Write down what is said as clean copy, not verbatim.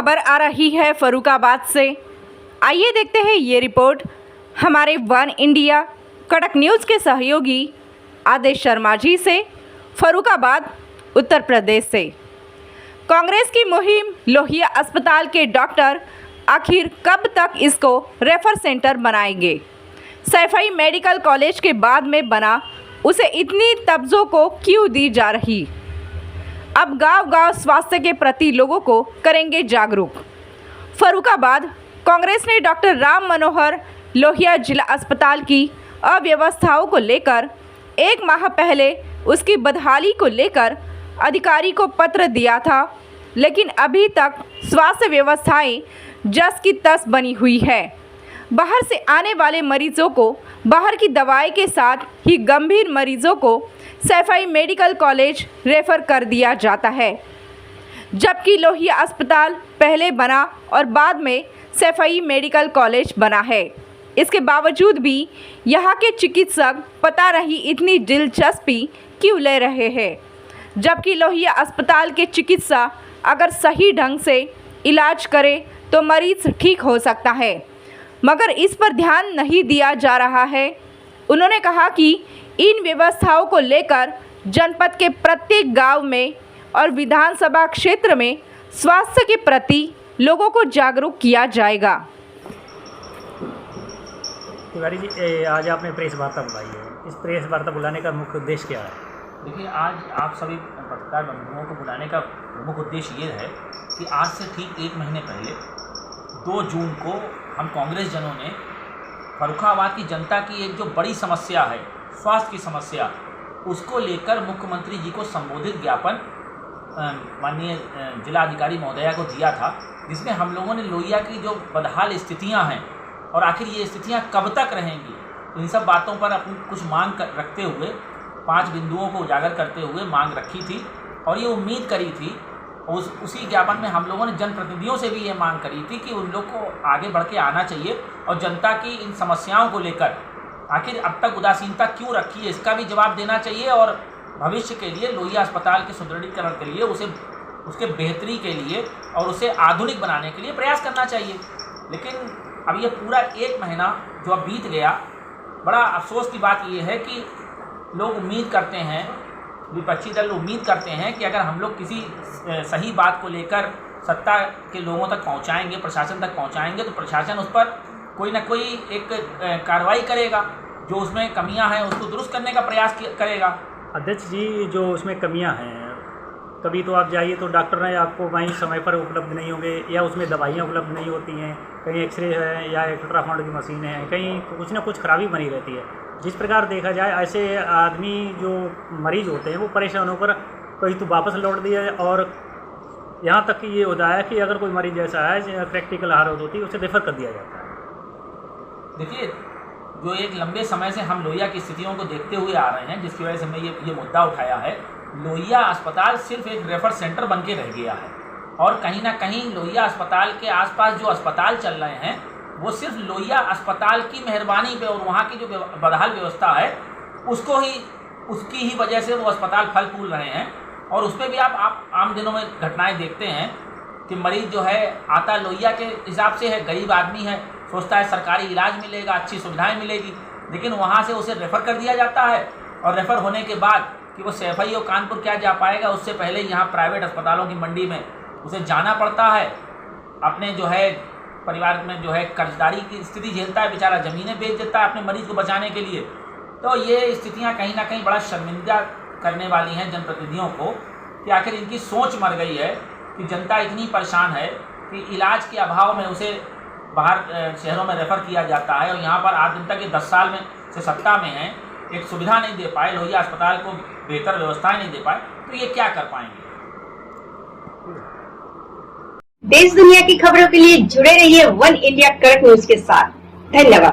खबर आ रही है फर्रुखाबाद से। आइए देखते हैं ये रिपोर्ट हमारे वन इंडिया कड़क न्यूज़ के सहयोगी आदेश शर्मा जी से, फर्रुखाबाद उत्तर प्रदेश से। कांग्रेस की मुहिम लोहिया अस्पताल के डॉक्टर आखिर कब तक इसको रेफर सेंटर बनाएंगे? सैफई मेडिकल कॉलेज के बाद में बना, उसे इतनी तवज्जो को क्यों दी जा रही? अब गांव-गांव स्वास्थ्य के प्रति लोगों को करेंगे जागरूक। फर्रुखाबाद कांग्रेस ने डॉक्टर राम मनोहर लोहिया जिला अस्पताल की अव्यवस्थाओं को लेकर 1 माह पहले उसकी बदहाली को लेकर अधिकारी को पत्र दिया था, लेकिन अभी तक स्वास्थ्य व्यवस्थाएं जस की तस बनी हुई है। बाहर से आने वाले मरीजों को बाहर की दवाई के साथ ही गंभीर मरीजों को सैफई मेडिकल कॉलेज रेफर कर दिया जाता है, जबकि लोहिया अस्पताल पहले बना और बाद में सैफई मेडिकल कॉलेज बना है। इसके बावजूद भी यहाँ के चिकित्सक पता नहीं इतनी दिलचस्पी क्यों ले रहे हैं, जबकि लोहिया अस्पताल के चिकित्सा अगर सही ढंग से इलाज करे तो मरीज ठीक हो सकता है, मगर इस पर ध्यान नहीं दिया जा रहा है। उन्होंने कहा कि इन व्यवस्थाओं को लेकर जनपद के प्रत्येक गांव में और विधानसभा क्षेत्र में स्वास्थ्य के प्रति लोगों को जागरूक किया जाएगा। तिवारी जी, आज आपने प्रेस वार्ता बुलाई है, इस प्रेस वार्ता बुलाने का मुख्य उद्देश्य क्या है? देखिए, आज आप सभी पत्रकार बंधुओं को बुलाने का प्रमुख उद्देश्य ये है कि आज से ठीक 1 महीने पहले 2 जून को हम कांग्रेस जनों ने फर्रुखाबाद की जनता की एक जो बड़ी समस्या है, स्वास्थ्य की समस्या, उसको लेकर मुख्यमंत्री जी को संबोधित ज्ञापन माननीय जिलाधिकारी महोदया को दिया था, जिसमें हम लोगों ने लोहिया की जो बदहाल स्थितियां हैं और आखिर ये स्थितियां कब तक रहेंगी, इन सब बातों पर अपनी कुछ मांग रखते हुए 5 बिंदुओं को उजागर करते हुए मांग रखी थी और ये उम्मीद करी थी। उसी ज्ञापन में हम लोगों ने जनप्रतिनिधियों से भी ये मांग करी थी कि उन लोग को आगे बढ़ के आना चाहिए और जनता की इन समस्याओं को लेकर आखिर अब तक उदासीनता क्यों रखी है, इसका भी जवाब देना चाहिए और भविष्य के लिए लोहिया अस्पताल के सुदृढ़ीकरण के लिए उसके बेहतरी के लिए और उसे आधुनिक बनाने के लिए प्रयास करना चाहिए। लेकिन अब ये पूरा 1 महीना जो अब बीत गया, बड़ा अफसोस की बात ये है कि लोग उम्मीद करते हैं, विपक्षी दल उम्मीद करते हैं कि अगर हम लोग किसी सही बात को लेकर सत्ता के लोगों तक पहुंचाएंगे, प्रशासन तक पहुंचाएंगे, तो प्रशासन उस पर कोई ना कोई एक कार्रवाई करेगा, जो उसमें कमियां हैं उसको दुरुस्त करने का प्रयास करेगा। अध्यक्ष जी, जो उसमें कमियां हैं, कभी तो आप जाइए तो डॉक्टर ने आपको वहीं समय पर उपलब्ध नहीं होंगे या उसमें दवाइयाँ उपलब्ध नहीं होती हैं, कहीं एक्सरे है या अल्ट्रासाउंड की मशीनें हैं, कहीं कुछ ना कुछ खराबी बनी रहती है। जिस प्रकार देखा जाए, ऐसे आदमी जो मरीज होते हैं वो परेशान होकर कहीं तो वापस लौट दिया है और यहाँ तक कि ये होता है कि अगर कोई मरीज ऐसा है प्रैक्टिकल हालत होती है उसे रेफर कर दिया जाता है। देखिए, जो एक लंबे समय से हम लोहिया की स्थितियों को देखते हुए आ रहे हैं, जिसकी वजह से मैं ये मुद्दा उठाया है, लोहिया अस्पताल सिर्फ एक रेफर सेंटर बन के रह गया है और कहीं ना कहीं लोहिया अस्पताल के आसपास जो अस्पताल चल रहे हैं वो सिर्फ लोहिया अस्पताल की मेहरबानी पे और वहाँ की जो बदहाल व्यवस्था है उसकी ही वजह से वो अस्पताल फल फूल रहे हैं। और उसमें भी आप आम दिनों में घटनाएं देखते हैं कि मरीज जो है आता लोहिया के हिसाब से है, गरीब आदमी है, सोचता है सरकारी इलाज मिलेगा, अच्छी सुविधाएं मिलेगी, लेकिन वहाँ से उसे रेफ़र कर दिया जाता है और रेफ़र होने के बाद कि वो सैफई और कानपुर क्या जा पाएगा, उससे पहले यहाँ प्राइवेट अस्पतालों की मंडी में उसे जाना पड़ता है, अपने जो है परिवार में जो है कर्जदारी की स्थिति झेलता है, बेचारा ज़मीनें बेच देता है अपने मरीज़ को बचाने के लिए। तो ये स्थितियाँ कहीं ना कहीं बड़ा शर्मिंदा करने वाली हैं जनप्रतिनिधियों को कि आखिर इनकी सोच मर गई है कि जनता इतनी परेशान है कि इलाज के अभाव में उसे बाहर शहरों में रेफ़र किया जाता है और यहाँ पर आज दिन तक ये 10 साल में से सत्ता में हैं, एक सुविधा नहीं दे पाए, लोहिया अस्पताल को बेहतर व्यवस्थाएं नहीं दे पाए, तो ये क्या कर पाएंगे? देश दुनिया की खबरों के लिए जुड़े रहिए वन इंडिया कड़क न्यूज के साथ। धन्यवाद।